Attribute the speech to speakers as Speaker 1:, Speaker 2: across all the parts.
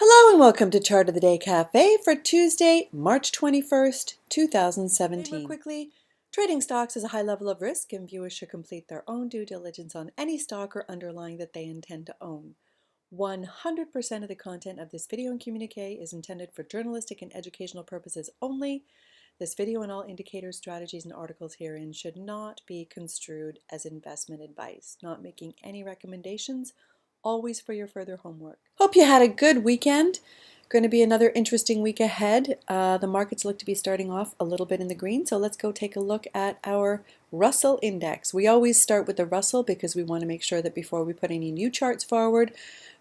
Speaker 1: Hello and welcome to Chart of the Day Cafe for Tuesday, March 21st, 2017. Quickly, trading stocks is a high level of risk and viewers should complete their own due diligence on any stock or underlying that they intend to own. 100% of the content of this video and communique is intended for journalistic and educational purposes only. This video and all indicators, strategies, and articles herein should not be construed as investment advice, not making any recommendations, always for your further homework. Hope you had a good weekend. Going to be another interesting week ahead. The markets look to be starting off a little bit in the green, so let's go take a look at our Russell index. We always start with the Russell because we want to make sure that before we put any new charts forward,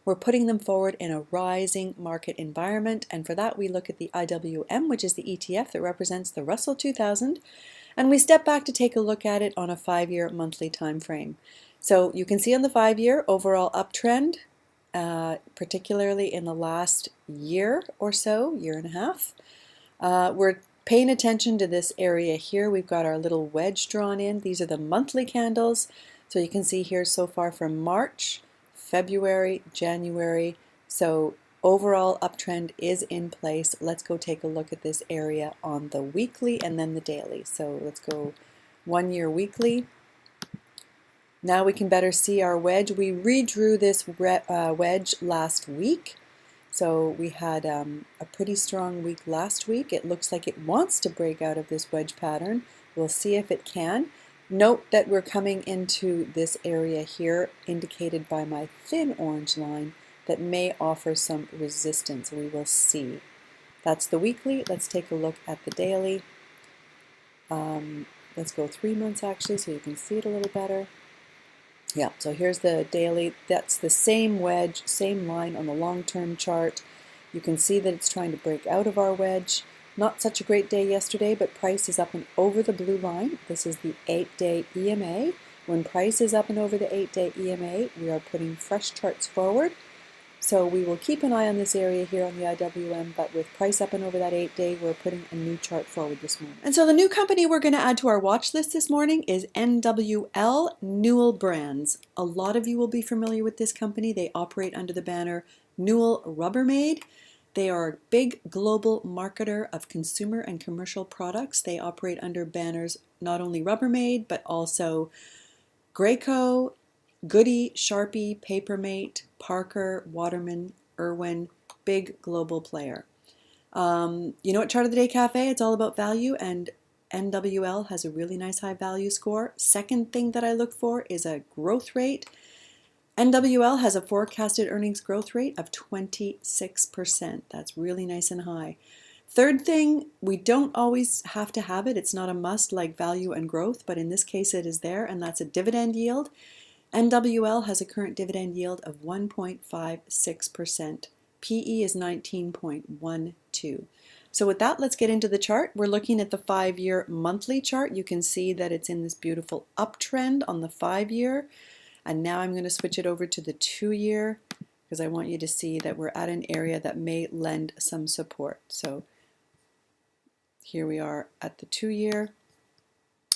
Speaker 1: we're putting them forward in a rising market environment, and for that we look at the IWM, which is the ETF that represents the Russell 2000, and we step back to take a look at it on a 5-year monthly time frame. So you can see on the 5-year overall uptrend, particularly in the last year or so, year and a half. We're paying attention to this area here. We've got our little wedge drawn in. These are the monthly candles. So you can see here so far from March, February, January. So overall uptrend is in place. Let's go take a look at this area on the weekly and then the daily. So let's go 1 year weekly. Now we can better see our wedge. We redrew this wedge last week. So we had a pretty strong week last week. It looks like it wants to break out of this wedge pattern. We'll see if it can. Note that we're coming into this area here, indicated by my thin orange line, that may offer some resistance. We will see. That's the weekly. Let's take a look at the daily. Let's go 3 months actually, so you can see it a little better. Yeah, so here's the daily. That's the same wedge, same line on the long-term chart. You can see that it's trying to break out of our wedge. Not such a great day yesterday, but price is up and over the blue line. This is the 8-day EMA. When price is up and over the 8-day EMA, we are putting fresh charts forward. So we will keep an eye on this area here on the IWM, but with price up and over that 8-day, we're putting a new chart forward this morning. And so the new company we're going to add to our watch list this morning is NWL Newell Brands. A lot of you will be familiar with this company. They operate under the banner Newell Rubbermaid. They are a big global marketer of consumer and commercial products. They operate under banners not only Rubbermaid, but also Graco, Goody, Sharpie, Papermate, Parker, Waterman, Irwin, big global player. You know what, Chart of the Day Cafe, it's all about value, and NWL has a really nice high value score. Second thing that I look for is a growth rate. NWL has a forecasted earnings growth rate of 26%. That's really nice and high. Third thing, we don't always have to have it. It's not a must like value and growth, but in this case it is there, and that's a dividend yield. NWL has a current dividend yield of 1.56%. PE is 19.12. So with that, let's get into the chart. We're looking at the 5-year monthly chart. You can see that it's in this beautiful uptrend on the 5-year. And now I'm going to switch it over to the 2-year because I want you to see that we're at an area that may lend some support. So here we are at the 2-year.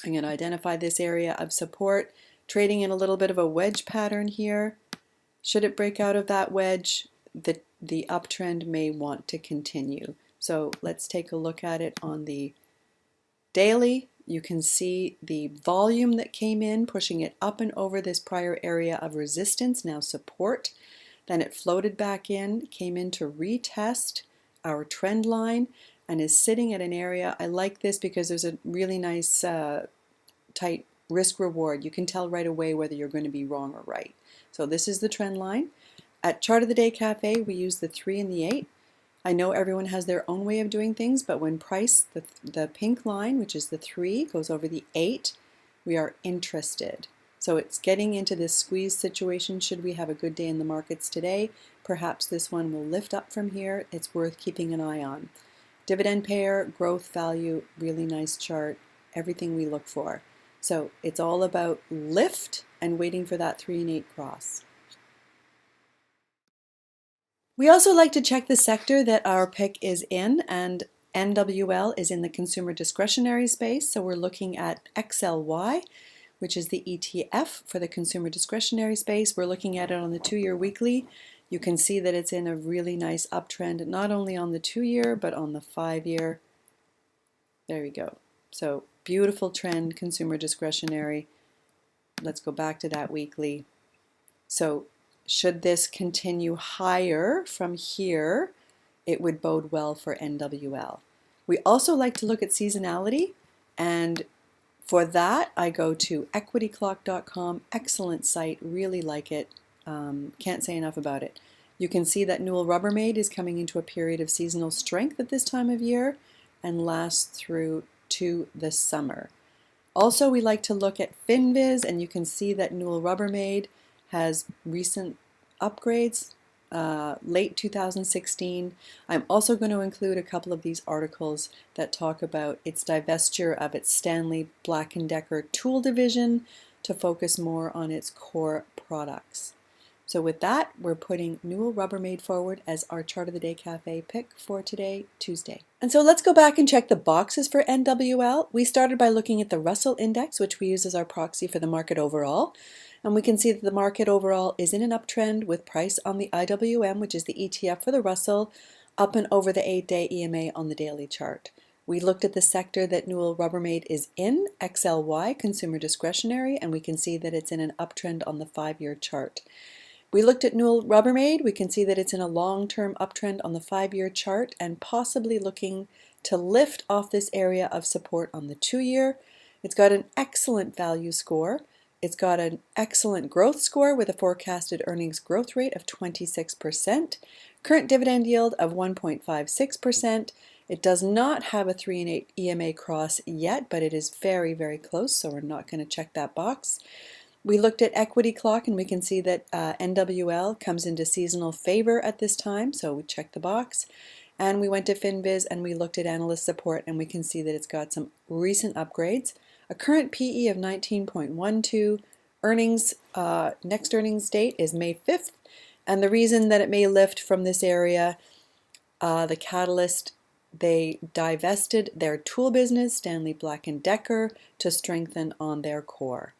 Speaker 1: I'm going to identify this area of support. Trading in a little bit of a wedge pattern here. Should it break out of that wedge, the uptrend may want to continue. So let's take a look at it on the daily. You can see the volume that came in, pushing it up and over this prior area of resistance, now support. Then it floated back in, came in to retest our trend line, and is sitting at an area. I like this because there's a really nice tight risk reward. You can tell right away whether you're going to be wrong or right. So this is the trend line. At Chart of the Day Cafe, we use the 3 and the 8. I know everyone has their own way of doing things, but when price, the pink line, which is the 3, goes over the 8, we are interested. So it's getting into this squeeze situation. Should we have a good day in the markets today, perhaps this one will lift up from here. It's worth keeping an eye on. Dividend payer, growth value, really nice chart, everything we look for. So it's all about lift and waiting for that 3 and 8 cross. We also like to check the sector that our pick is in, and NWL is in the consumer discretionary space. So we're looking at XLY, which is the ETF for the consumer discretionary space. We're looking at it on the 2-year weekly. You can see that it's in a really nice uptrend, not only on the 2-year, but on the 5-year. There we go. So beautiful trend, consumer discretionary. Let's go back to that weekly. So should this continue higher from here, it would bode well for NWL. We also like to look at seasonality, and for that I go to equityclock.com. Excellent site, really like it. Can't say enough about it. You can see that Newell Rubbermaid is coming into a period of seasonal strength at this time of year and lasts through to the summer. Also, we like to look at FinViz, and you can see that Newell Rubbermaid has recent upgrades, late 2016. I'm also going to include a couple of these articles that talk about its divestiture of its Stanley Black & Decker tool division to focus more on its core products. So with that, we're putting Newell Rubbermaid forward as our Chart of the Day Cafe pick for today, Tuesday. And so let's go back and check the boxes for NWL. We started by looking at the Russell Index, which we use as our proxy for the market overall. And we can see that the market overall is in an uptrend with price on the IWM, which is the ETF for the Russell, up and over the 8-day EMA on the daily chart. We looked at the sector that Newell Rubbermaid is in, XLY, consumer discretionary, and we can see that it's in an uptrend on the 5-year chart. We looked at Newell Rubbermaid. We can see that it's in a long-term uptrend on the 5-year chart and possibly looking to lift off this area of support on the 2-year. It's got an excellent value score. It's got an excellent growth score with a forecasted earnings growth rate of 26%, current dividend yield of 1.56%. It does not have a 3 and 8 EMA cross yet, but it is very, very close, so we're not going to check that box. We looked at Equity Clock, and we can see that NWL comes into seasonal favor at this time, so we checked the box. And we went to FinViz and we looked at analyst support, and we can see that it's got some recent upgrades. A current PE of 19.12. Earnings, next earnings date is May 5th. And the reason that it may lift from this area, the catalyst, they divested their tool business, Stanley Black & Decker, to strengthen on their core.